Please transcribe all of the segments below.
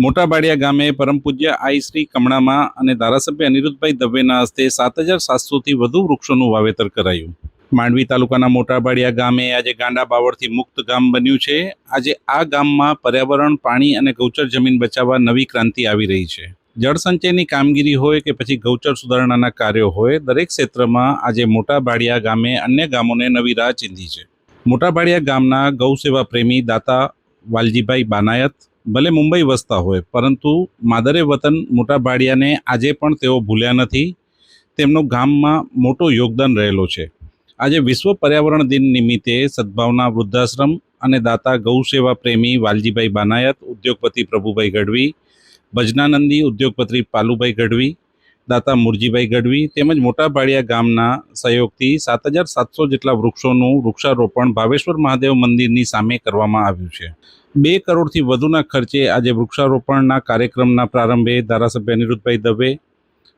મોટા બાડિયા ગામે પરમ પૂજ્ય આઈ શ્રી કમળામાં અને ધારાસભ્ય અનિરુદ્ધભાઈ દવેના હસ્તે 7,700થી વધુ વૃક્ષોનું વાવેતર કરાયું. માંડવી તાલુકાના મોટા બાડિયા ગામે આજે ગાંડા બાવળથી મુક્ત ગામ બન્યું છે. આજે આ ગામમાં પર્યાવરણ, પાણી અને ગૌચર જમીન બચાવવા નવી ક્રાંતિ આવી રહી છે. જળસંચયની કામગીરી હોય કે પછી ગૌચર સુધારણાના કાર્યો હોય, દરેક ક્ષેત્રમાં આજે મોટા બાડિયા ગામે અન્ય ગામોને નવી રાહ ચીંધી છે. મોટા બાડિયા ગામના ગૌસેવા પ્રેમી દાતા વાલજીભાઈ બાનાયત ભલે મુંબઈ વસતા હોય, પરંતુ માદરે વતન મોટા બાડિયાને આજે પણ તેઓ ભૂલ્યા નથી. તેમનો ગામમાં મોટો યોગદાન રહેલો છે. આજે વિશ્વ પર્યાવરણ દિન નિમિત્તે સદભાવના વૃદ્ધાશ્રમ અને દાતા ગૌસેવા પ્રેમી વાલજીભાઈ બાનાયત, ઉદ્યોગપતિ પ્રભુભાઈ ગઢવી, ભજનાનંદી ઉદ્યોગપતિ પાલુભાઈ ગઢવી, દાતા મુરજીભાઈ ગઢવી તેમજ મોટા બાડિયા ગામના સહયોગથી 7,700 જેટલા વૃક્ષોનું વૃક્ષારોપણ ભાવેશ્વર મહાદેવ મંદિરની સામે કરવામાં આવ્યું છે. 2 કરોડથી વધુના ખર્ચે આજે વૃક્ષારોપણના કાર્યક્રમના પ્રારંભે ધારાસભ્ય અનિરુદ્ધભાઈ દવે,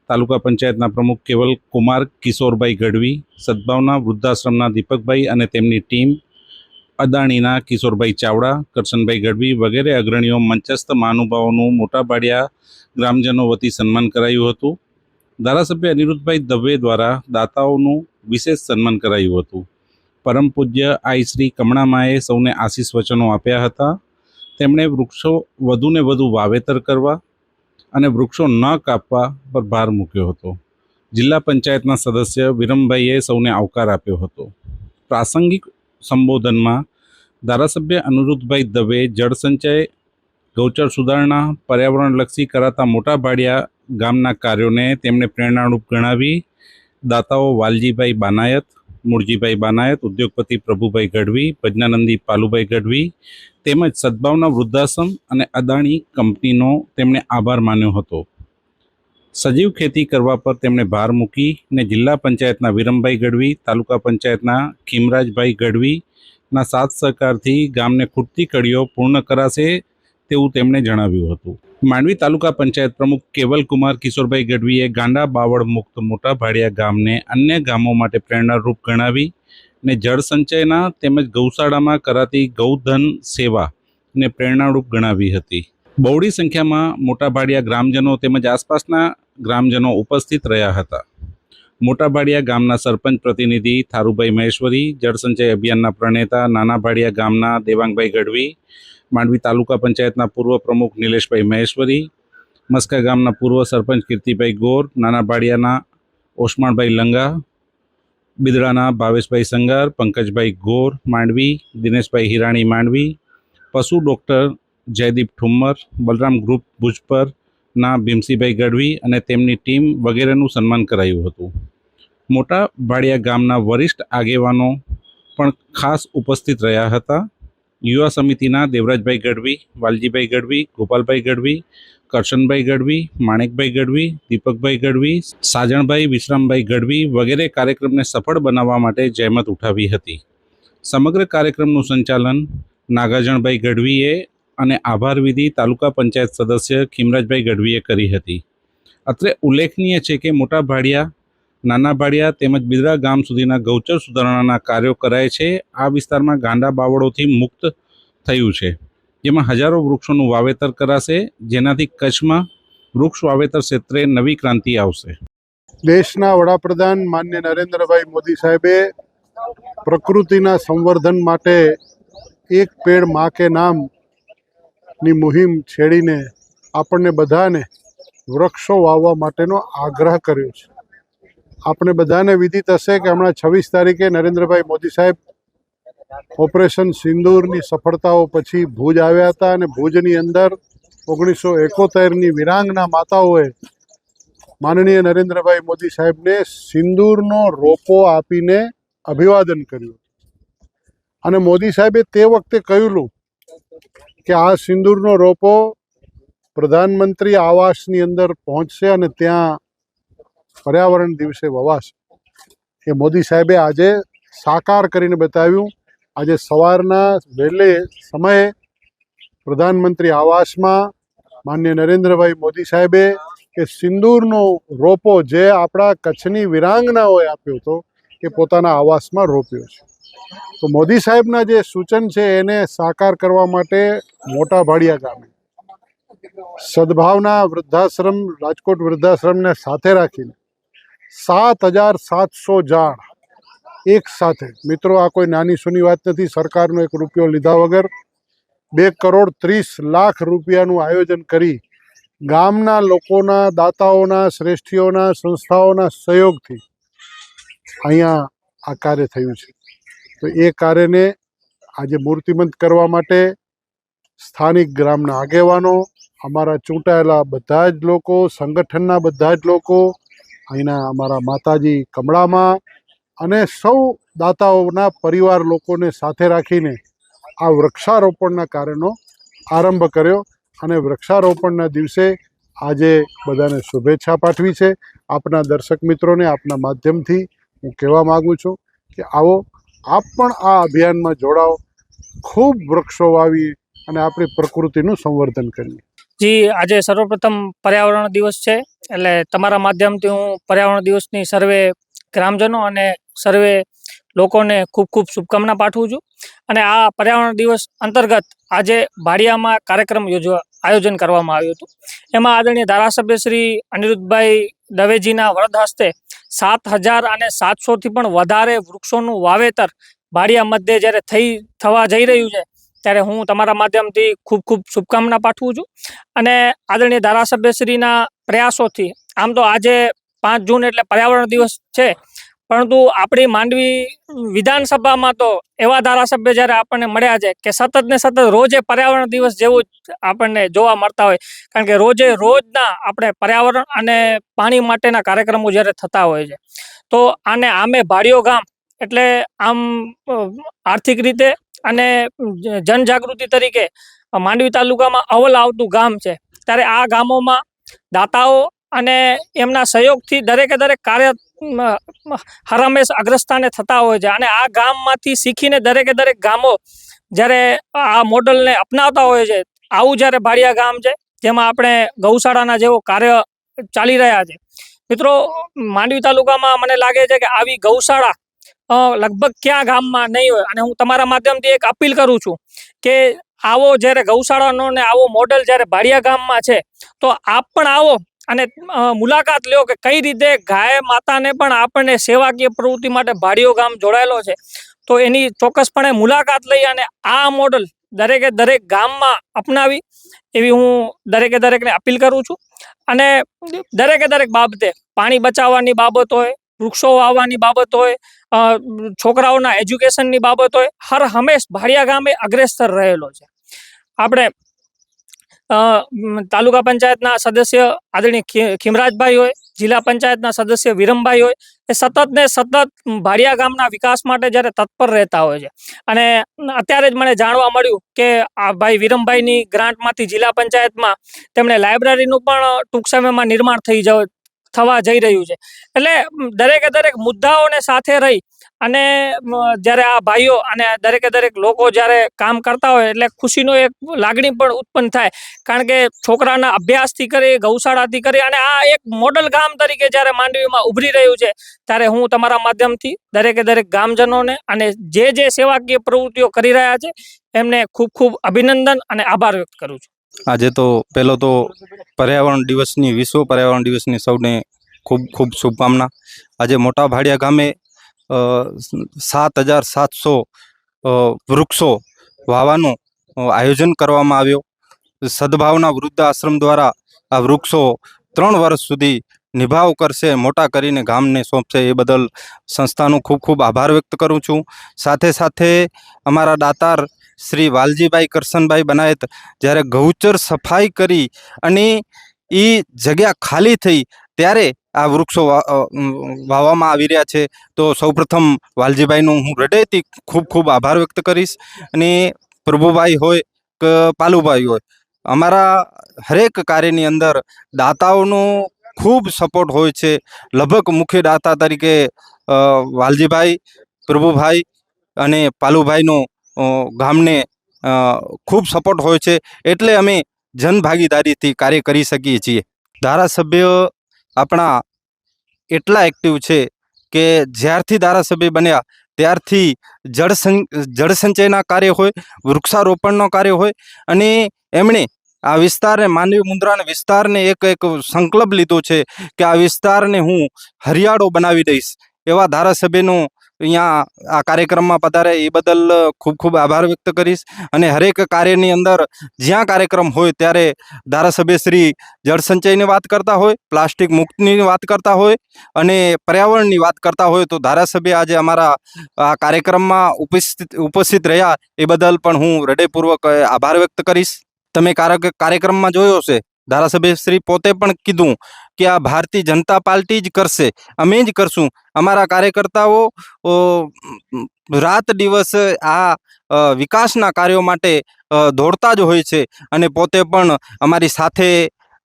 તાલુકા પંચાયતના પ્રમુખ કેવલ કુમાર કિશોરભાઈ ગઢવી, સદભાવના વૃદ્ધાશ્રમના દીપકભાઈ અને તેમની ટીમ, અદાણીના કિશોરભાઈ ચાવડા, કરશનભાઈ ગઢવી વગેરે અગ્રણીઓ મંચસ્થ મહાનુભાવોનું મોટા બાડિયા ગ્રામજનો વતી સન્માન કરાયું હતું. ધારાસભ્ય અનિરુદ્ધભાઈ દવે દ્વારા દાતાઓનું વિશેષ સન્માન કરાયું હતું. પરમ પૂજ્ય આઈ શ્રી કમળામાએ સૌને આશીષ વચનો આપ્યા હતા. તેમણે વૃક્ષો વધુને વધુ વાવેતર કરવા અને વૃક્ષો ન કાપવા પર ભાર મૂક્યો હતો. જિલ્લા પંચાયતના સદસ્ય વિરમભાઈએ સૌને આવકાર આપ્યો હતો. પ્રાસંગિક સંબોધનમાં ધારાસભ્ય અનિરુદ્ધભાઈ દવે જળસંચય, ગૌચર સુધારણા, પર્યાવરણલક્ષી કરાતા મોટા બાડિયા ગામના કાર્યોને તેમણે પ્રેરણારૂપ ગણાવી. દાતાઓ વાલજીભાઈ બાનાયત, મુરજીભાઈ બાનાયત, ઉદ્યોગપતિ પ્રભુભાઈ ગઢવી, ભજનાનંદી પાલુભાઈ ગઢવી તેમજ સદભાવના વૃદ્ધાશ્રમ અને અદાણી કંપનીનો તેમણે આભાર માન્યો હતો. સજીવ ખેતી કરવા પર તેમણે ભાર મૂકીને જિલ્લા પંચાયતના વિરમભાઈ ગઢવી, તાલુકા પંચાયતના ખીમરાજભાઈ ગઢવીના સાથ સહકારથી ગામને ખૂટતી કડીઓ પૂર્ણ કરાશે તેવું તેમણે જણાવ્યું હતું. માંડવી તાલુકા પંચાયત પ્રમુખ કેવલ કુમાર કિશોરભાઈ ગઢવીએ ગાંડા બાવળ મુક્ત મોટા બાડિયા ગામને અન્ય ગામો માટે પ્રેરણારૂપ ગણાવી ને જળસંચયના તેમજ ગૌશાળામાં કરાતી ગૌધન સેવાને પ્રેરણારૂપ ગણાવી હતી. બહોળી સંખ્યામાં મોટા બાડિયા ગ્રામજનો તેમજ આસપાસના ગ્રામજનો ઉપસ્થિત રહ્યા હતા. મોટા બાડિયા ગામના સરપંચ પ્રતિનિધિ થારુભાઈ મહેશ્વરી, જળસંચય અભિયાનના પ્રણેતા નાના બાડિયા ગામના દેવાંગભાઈ ગઢવી, માંડવી તાલુકા પંચાયતના પૂર્વ પ્રમુખ નિલેશભાઈ મહેશ્વરી, મસ્કા ગામના પૂર્વ સરપંચ કીર્તિભાઈ ગોર, નાના બાડિયાના ઓસમાણભાઈ લંગા, બિદડાના ભાવેશભાઈ સંગાર, પંકજભાઈ ગોર માંડવી, દિનેશભાઈ હિરાણી માંડવી, પશુ ડૉક્ટર જયદીપ ઠુમ્મર, બલરામ ગ્રુપ ભુજપરના ભીમસીભાઈ ગઢવી અને તેમની ટીમ વગેરેનું સન્માન કરાયું હતું. મોટા બાડિયા ગામના વરિષ્ઠ આગેવાનો પણ ખાસ ઉપસ્થિત રહ્યા હતા. યુવા સમિતિના દેવરાજભાઈ ગઢવી, વાલજીભાઈ ગઢવી, ગોપાલભાઈ ગઢવી, કરશનભાઈ ગઢવી, માણેકભાઈ ગઢવી, દીપકભાઈ ગઢવી, સાજણભાઈ, વિશ્રામભાઈ ગઢવી વગેરે કાર્યક્રમને સફળ બનાવવા માટે જહેમત ઉઠાવી હતી. સમગ્ર કાર્યક્રમનું સંચાલન નાગાજણભાઈ ગઢવીએ અને આભાર વિધિ તાલુકા પંચાયત સદસ્ય ખીમરાજભાઈ ગઢવીએ કરી હતી. અત્રે ઉલ્લેખનીય છે કે મોટા બાડિયા, નાના બાડિયા તેમજ બિદડા ગામ સુધીના ગૌચર સુધારણાના કાર્યો કરાય છે. આ વિસ્તારમાં ગાંડા બાવળોથી મુક્ત થયું છે, જેમાં હજારો વૃક્ષોનું વાવેતર કરાશે, જેનાથી કચ્છમાં વૃક્ષ વાવેતર ક્ષેત્રે નવી ક્રાંતિ આવશે. દેશના વડાપ્રધાન માનનીય નરેન્દ્રભાઈ મોદી સાહેબે પ્રકૃતિના સંવર્ધન માટે એક પેડ માં કે નામની મુહિમ છેડીને આપણને બધાને વૃક્ષો વાવવા માટેનો આગ્રહ કર્યો છે. આપણે બધાને વિદિત હશે કે હમણાં 26 તારીખે નરેન્દ્રભાઈ મોદી સાહેબ ઓપરેશન સિંદૂરની સફળતાઓ પછી ભુજ આવ્યા હતા અને ભુજની અંદર 1971ની વિરાંગના માતાઓએ માનનીય નરેન્દ્રભાઈ મોદી સાહેબને સિંદૂરનો રોપો આપીને અભિવાદન કર્યું. અને મોદી સાહેબે તે વખતે કહ્યું કે આ સિંદૂરનો રોપો પ્રધાનમંત્રી આવાસની અંદર પહોંચશે અને ત્યાં પર્યાવરણ દિવસે વવાશે. એ મોદી સાહેબે આજે સાકાર કરીને બતાવ્યું. આજે સવારના વહેલે સમયે પ્રધાનમંત્રી આવાસમાં માનનીય નરેન્દ્રભાઈ મોદી સાહેબે કે સિંદૂરનો રોપો જે આપણા કચ્છની વિરાંગનાઓએ આપ્યો હતો એ પોતાના આવાસમાં રોપ્યો છે. તો મોદી સાહેબના જે સૂચન છે એને સાકાર કરવા માટે મોટા બાડિયા ગામે સદભાવના વૃદ્ધાશ્રમ રાજકોટ વૃદ્ધાશ્રમને સાથે રાખીને 7,700 ઝાડ એક સાથે, મિત્રો આ કોઈ નાની સૂની વાત નથી. સરકારનો એક રૂપિયો લીધા વગર 2,30,00,000 રૂપિયાનું આયોજન કરી ગામના લોકોના, દાતાઓના, શ્રેષ્ઠીઓના, સંસ્થાઓના સહયોગથી અહીંયા આ કાર્ય થયું છે. તો એ કાર્યને આજે મૂર્તિમંત કરવા માટે સ્થાનિક ગ્રામના આગેવાનો, અમારા ચૂંટાયેલા બધા જ લોકો, સંગઠનના બધા જ લોકો, અહીંના અમારા માતાજી કમળામાં અને સૌ દાતાઓના પરિવાર લોકોને સાથે રાખીને આ વૃક્ષારોપણના કાર્યનો આરંભ કર્યો અને વૃક્ષારોપણના દિવસે આજે બધાને શુભેચ્છા પાઠવી છે. આપના દર્શક મિત્રોને આપના માધ્યમથી હું કહેવા માગું છું કે આવો આપ પણ આ અભિયાનમાં જોડાઓ, ખૂબ વૃક્ષો વાવીએ અને આપણી પ્રકૃતિનું સંવર્ધન કરીએ. જી, આજે સર્વપ્રથમ પર્યાવરણ દિવસ છે, એટલે તમારા માધ્યમથી હું પર્યાવરણ દિવસની સર્વે ગ્રામજનો અને સર્વે લોકોને ખૂબ ખૂબ શુભકામના પાઠવું છું. અને આ પર્યાવરણ દિવસ અંતર્ગત આજે ભાડિયામાં કાર્યક્રમ આયોજન કરવામાં આવ્યું હતું. એમાં આદરણીય ધારાસભ્ય શ્રી અનિરુદ્ધભાઈ દવેજીના વરદ હસ્તે 7,700થી પણ વધારે વૃક્ષોનું વાવેતર ભાડિયા મધ્યે જ્યારે થવા જઈ રહ્યું છે, ત્યારે હું તમારા માધ્યમથી ખૂબ ખૂબ શુભકામના પાઠવું છું. અને આદરણીય ધારાસભ્યશ્રીના પ્રયાસોથી, આમ તો આજે 5 જૂન એટલે પર્યાવરણ દિવસ છે, પરંતુ આપણી માંડવી વિધાનસભામાં તો એવા ધારાસભ્ય જ્યારે આપણને મળ્યા છે કે સતત ને સતત રોજે પર્યાવરણ દિવસ જેવું જ આપણને જોવા મળતા હોય. કારણ કે રોજે રોજના આપણે પર્યાવરણ અને પાણી માટેના કાર્યક્રમો જ્યારે થતા હોય છે, તો આને આમે ભાડિયો ગામ એટલે આમ આર્થિક રીતે અને જનજાગૃતિ તરીકે માંડવી તાલુકામાં અવ્વલ આવતું ગામ છે. ત્યારે આ ગામોમાં દાતાઓ અને એમના સહયોગથી દરેકે દરેક કાર્ય હરહંમેશ અગ્રસ્થાને થતા હોય છે. અને આ ગામમાંથી શીખીને દરેકે દરેક ગામો જ્યારે આ મોડલને અપનાવતા હોય છે. આવું જ્યારે ભાડિયા ગામ છે, જેમાં આપણે ગૌશાળાના જેવો કાર્ય ચાલી રહ્યા છે. મિત્રો, માંડવી તાલુકામાં મને લાગે છે કે આવી ગૌશાળા લગભગ ક્યાં ગામમાં નહીં હોય. અને હું તમારા માધ્યમથી એક અપીલ કરું છું કે આવો જ્યારે ગૌશાળાનો ને આવો મોડલ જ્યારે ભાડિયા ગામમાં છે, તો આપ પણ આવો અને મુલાકાત લ્યો કે કઈ રીતે ગાય માતાને પણ આપણને સેવાકીય પ્રવૃત્તિ માટે ભાડિયો ગામ જોડાયેલો છે. તો એની ચોક્કસપણે મુલાકાત લઈ અને આ મોડલ દરેકે દરેક ગામમાં અપનાવી એવી હું દરેકે દરેકને અપીલ કરું છું. અને દરેકે દરેક બાબતે, પાણી બચાવવાની બાબત હોય, વૃક્ષો વાવવાની બાબત હોય, છોકરાઓના એજ્યુકેશનની બાબત હોય, હર હંમેશ ભાડિયા ગામે અગ્રેસર રહેલો છે. આપણે તાલુકા પંચાયતના સદસ્ય આદરણીય ખીમરાજભાઈ હોય, જિલ્લા પંચાયતના સદસ્ય વિરમભાઈ હોય, એ સતત ને સતત ભાડિયા ગામના વિકાસ માટે જ્યારે તત્પર રહેતા હોય છે. અને અત્યારે જ મને જાણવા મળ્યું કે આ ભાઈ વિરમભાઈની ગ્રાન્ટમાંથી જિલ્લા પંચાયતમાં તેમણે લાઇબ્રેરીનું પણ ટૂંક સમયમાં નિર્માણ થવા જઈ રહ્યું છે. એટલે દરેકે દરેક મુદ્દાઓને સાથે રહી અને જ્યારે આ ભાઈઓ અને દરેકે દરેક લોકો જ્યારે કામ કરતા હોય એટલે ખુશીનો એક લાગણી પણ ઉત્પન્ન થાય. કારણ કે છોકરાના અભ્યાસથી કરી, ગૌશાળાથી કરી અને આ એક મોડલ ગામ તરીકે જ્યારે માંડવીમાં ઉભરી રહ્યું છે, ત્યારે હું તમારા માધ્યમથી દરેકે દરેક ગામજનોને અને જે સેવાકીય પ્રવૃત્તિઓ કરી રહ્યા છે એમને ખૂબ ખૂબ અભિનંદન અને આભાર વ્યક્ત કરું છું. આજે તો પહેલો તો વિશ્વ પર્યાવરણ દિવસની સૌને ખૂબ ખૂબ શુભકામના. આજે મોટા ભાડિયા ગામે 7,700 વૃક્ષો વાવવાનું આયોજન કરવામાં આવ્યો. સદભાવના વૃદ્ધ આશ્રમ દ્વારા આ વૃક્ષો 3 વર્ષ સુધી નિભાવ કરશે, મોટા કરીને ગામને સોંપશે. એ બદલ સંસ્થાનો ખૂબ ખૂબ આભાર વ્યક્ત કરું છું. સાથે સાથે અમારા દાતાર શ્રી વાલજીભાઈ કરશનભાઈ બનાયત જ્યારે ગૌચર સફાઈ કરી અને એ જગ્યા ખાલી થઈ ત્યારે આ વૃક્ષો વાવવામાં આવી રહ્યા છે. તો સૌપ્રથમ વાલજીભાઈનું હું હૃદયથી ખૂબ ખૂબ આભાર વ્યક્ત કરીશ. અને પ્રભુભાઈ હોય કે પાલુભાઈ હોય, અમારા હરેક કાર્યની અંદર દાતાઓનો ખૂબ સપોર્ટ હોય છે. લગભગ મુખ્ય દાતા તરીકે વાલજીભાઈ, પ્રભુભાઈ અને પાલુભાઈનો ગામને ખૂબ સપોર્ટ હોય છે. એટલે અમે જનભાગીદારીથી કાર્ય કરી શકીએ છીએ. ધારાસભ્ય આપણા એટલા એક્ટિવ છે કે જ્યારથી ધારાસભ્ય બન્યા ત્યારથી જળ સંચયના કાર્ય હોય, વૃક્ષારોપણનો કાર્ય હોય, અને એમણે આ વિસ્તારને માનવી મુન્દ્રાના વિસ્તારને એક સંકલ્પ લીધો છે કે આ વિસ્તારને હું હરિયાળો બનાવી દઈશ. એવા ધારાસભ્યનું અહીંયા આ કાર્યક્રમમાં પધારે એ બદલ ખૂબ ખૂબ આભાર વ્યક્ત કરીશ. અને હરેક કાર્યની અંદર જ્યાં કાર્યક્રમ હોય ત્યારે ધારાસભ્ય શ્રી જળસંચયની વાત કરતા હોય, પ્લાસ્ટિક મુક્તની વાત કરતા હોય અને પર્યાવરણની વાત કરતા હોય, તો ધારાસભ્ય આજે અમારા આ કાર્યક્રમમાં ઉપસ્થિત રહ્યા એ બદલ પણ હું હૃદયપૂર્વક આભાર વ્યક્ત કરીશ. તમે કાર્યક્રમમાં જોયો છે, ધારાસભ્ય શ્રી પોતે પણ કીધું કે આ ભારતીય જનતા પાર્ટી જ કરશે, અમે જ કરશું. અમારા કાર્યકર્તાઓ રાત દિવસ આ વિકાસના કાર્યો માટે દોડતા જ હોય છે અને પોતે પણ અમારી સાથે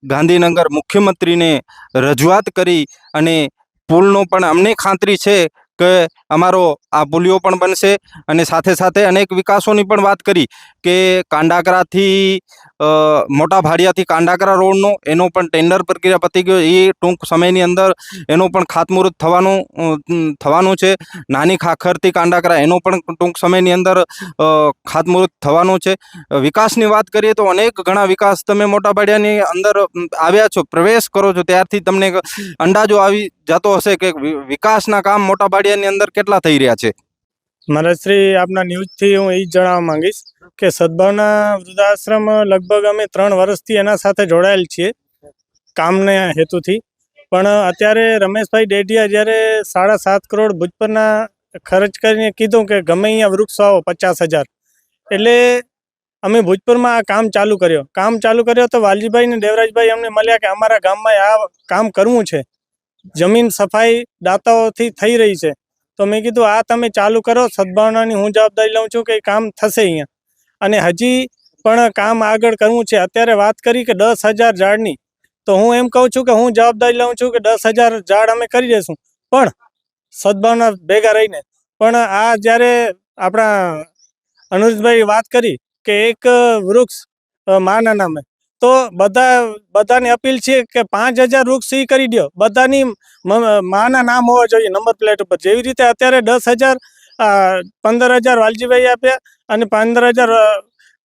ગાંધીનગર મુખ્યમંત્રીને રજૂઆત કરી અને પુલનો પણ અમને ખાતરી છે કે અમારો આ પુલિયો પણ બનશે. અને સાથે સાથે અનેક વિકાસોની પણ વાત કરી કે કાંડાકરાથી મોટા ભાડિયાથી કાંડાકરા રોડનો એનો પણ ટેન્ડર પ્રક્રિયા પતી ગયો, એ ટૂંક સમયની અંદર એનો પણ ખાતમુહૂર્ત થવાનું છે. નાની ખાખરથી કાંડાકરા એનો પણ ટૂંક સમયની અંદર ખાતમુહૂર્ત થવાનું છે. વિકાસની વાત કરીએ તો અનેક ઘણા વિકાસ તમે મોટા ભાડિયાની અંદર આવ્યા છો, પ્રવેશ કરો છો ત્યારથી તમને અંદાજો આવી જતો હશે કે વિકાસના કામ મોટા ભાડિયાની અંદર કેટલા થઈ રહ્યા છે. મારા શ્રી આપના ન્યૂઝથી હું એ જ જણાવવા માંગીશ કે સદભાવના વૃદ્ધાશ્રમ લગભગ અમે 3 વર્ષથી એના સાથે જોડાયેલ છીએ કામના હેતુથી. પણ અત્યારે રમેશભાઈ ડેઢિયા જ્યારે 7.5 કરોડ ભુજ પરના ખર્ચ કરીને કીધું કે ગમે અહીંયા વૃક્ષ વાવો 50,000, એટલે અમે ભુજપુરમાં આ કામ ચાલુ કર્યો તો વાલજીભાઈ ને દેવરાજભાઈ અમને મળ્યા કે અમારા ગામમાં આ કામ કરવું છે, જમીન સફાઈ દાતાઓથી થઈ રહી છે. તો મેં કીધું આ તમે ચાલુ કરો, સદભાવનાની હું જવાબદારી લઉં છું કે કામ થશે અહીંયા. અને હજી પણ કામ આગળ કરવું છે. અત્યારે વાત કરી કે 10,000 ઝાડની, તો હું એમ કહું છું કે હું જવાબદારી લઉં છું કે 10,000 ઝાડ અમે કરી દઈશું, પણ સદભાવના ભેગા રહીને. પણ આ જ્યારે આપણા અનુજભાઈ વાત કરી કે એક વૃક્ષ માના નામે, તો બધાને અપીલ છે કે 5,000 વૃક્ષ સહી કરી દો, બધાની માના નામ હોવા જોઈએ નંબર પ્લેટ ઉપર. જેવી રીતે અત્યારે 10,000 15,000 વાલજીભાઈ આપ્યા અને 15,000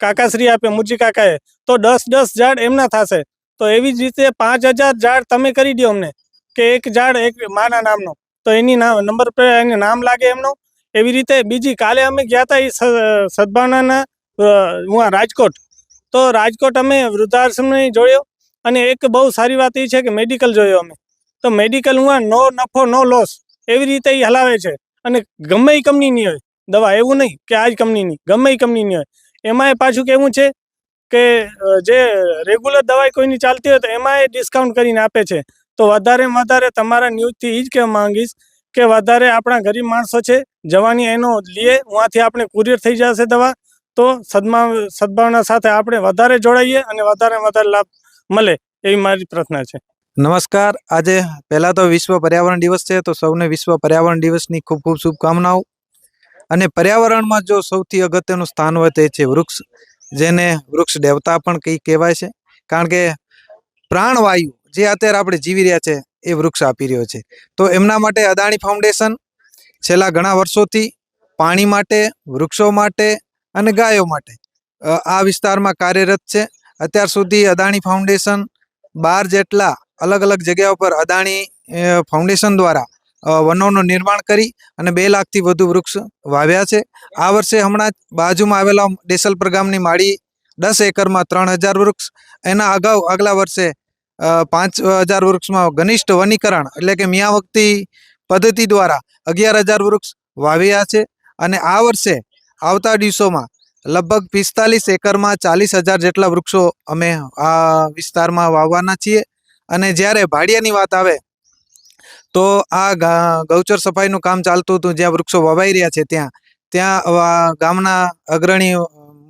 કાકાશ્રી આપ્યા મુરજી કાકાએ, તો 10 ઝાડ એમના થશે. તો એવી જ રીતે 5,000 ઝાડ તમે કરી દો અમને, કે એક ઝાડ એક માના નામનો, તો એની નંબર પ્લેટ એને નામ લાગે એમનો. એવી રીતે બીજી કાલે અમે ગયા હતા એ સદભાવનાના રાજકોટ, તો રાજકોટ અમે વૃદ્ધાશ્રમને જોયો. અને એક બહુ સારી વાત એ છે કે મેડિકલ જોયો અમે, તો મેડિકલ નો નફો નો લોસ એવી રીતે એ હલાવે છે. અને ગમે એ કંપનીની હોય દવા, એવું નહીં કે આ જ કંપનીની, ગમે એ કંપનીની હોય. એમાં પાછું કેવું છે કે જે રેગ્યુલર દવાઈ કોઈની ચાલતી હોય તો એમાં એ ડિસ્કાઉન્ટ કરીને આપે છે. તો વધારે તમારા ન્યૂઝથી એ જ કહેવા માંગીશ કે વધારે આપણા ગરીબ માણસો છે, જવાની એનો લીએ ઉहाँથી આપણે કુરિયર થઈ જશે દવા, તો સદભાવના સાથે આપણે વધારે જોડાઈએ અને વધારે લાભ મળે એવી મારી પ્રાર્થના છે. નમસ્કાર. આજે પહેલાં તો વિશ્વ પર્યાવરણ દિવસ છે, તો સૌને વિશ્વ પર્યાવરણ દિવસની ખૂબ ખૂબ શુભકામનાઓ. અને પર્યાવરણમાં જો સૌથી અગત્યનું સ્થાન હોય તે છે વૃક્ષ, જેને વૃક્ષ દેવતા પણ કહેવાય છે. કારણ કે પ્રાણવાયુ જે અત્યારે આપણે જીવી રહ્યા છે એ વૃક્ષ આપી રહ્યો છે. તો એમના માટે અદાણી ફાઉન્ડેશન છેલ્લા ઘણા વર્ષોથી પાણી માટે, વૃક્ષો માટે અને ગાયો માટે આ વિસ્તારમાં કાર્યરત છે. અત્યાર સુધી અદાણી ફાઉન્ડેશન 12 જેટલા અલગ અલગ જગ્યાઓ પર અદાણી ફાઉન્ડેશન દ્વારા વનોનું નિર્માણ કરી અને 2 લાખથી વધુ વૃક્ષ વાવ્યા છે. આ વર્ષે હમણાં બાજુમાં આવેલા દેસલપર ગામની માળી 10 એકરમાં 3,000 વૃક્ષ, એના અગાઉ આગલા વર્ષે 5,000 વૃક્ષમાં ઘનિષ્ઠ વનીકરણ એટલે કે મિયાવક્તી પદ્ધતિ દ્વારા 11,000 વૃક્ષ વાવ્યા છે. અને આ વર્ષે આવતા દિવસોમાં લગભગ 45 એકરમાં 40,000 જેટલા વૃક્ષો અમે આ વિસ્તારમાં વાવવાના છીએ. અને જ્યારે ભાડિયાની વાત આવે તો આ ગૌચર સફાઈનું કામ ચાલતું હતું, જ્યાં વૃક્ષો વવાઈ રહ્યા છે ત્યાં ગામના અગ્રણી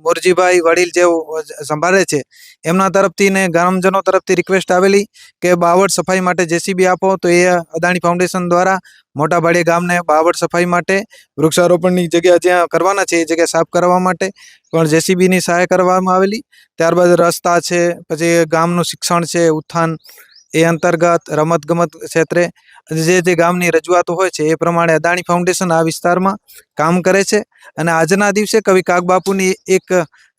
મોરજીભાઈ વડીલ જેવું સંભાળે છે, એમના તરફથી ને ગ્રામજનો તરફથી રિક્વેસ્ટ આવેલી કે બાવળ સફાઈ માટે જેસીબી આપો. તો એ અદાણી ફાઉન્ડેશન દ્વારા મોટા ભાડિયા ગામને બાવળ સફાઈ માટે વૃક્ષારોપણની જગ્યા જ્યાં કરવાના છે એ જગ્યા સાફ કરવા માટે પણ જેસીબીની સહાય કરવામાં આવેલી. ત્યારબાદ રસ્તા છે, પછી ગામનું શિક્ષણ છે, ઉત્થાન એ અંતર્ગત રમતગમત ક્ષેત્રે જે ગામની રજૂઆતો હોય છે એ પ્રમાણે અદાણી ફાઉન્ડેશન આ વિસ્તારમાં કામ કરે છે અને આજના દિવસે કવિ કાગબાપુની એક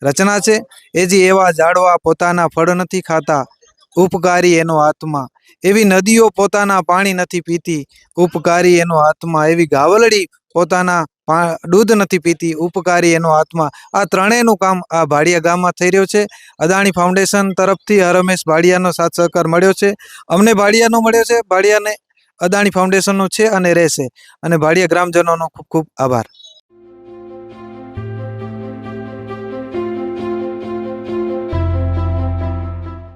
રચના છે એ જે એવા ઝાડવા પોતાના ફળ નથી ખાતા ઉપકારી એનો આત્મા, એવી નદીઓ પોતાના પાણી નથી પીતી ઉપકારી એનો આત્મા, એવી ગાવલડી પોતાના દૂધ નથી પીતી ઉપકારી એનો આત્મા. આ ત્રણેયનું કામ આ ભાડિયા ગામમાં થઈ રહ્યું છે. અદાણી ફાઉન્ડેશન તરફથી રમેશ ભાડિયાનો સાથ સહકાર મળ્યો છે, અમને ભાડિયાનો મળ્યો છે, ભાડિયાને અદાણી ફાઉન્ડેશનનો છે અને રહેશે. અને ભાડિયા ગ્રામજનોનો ખૂબ ખૂબ આભાર.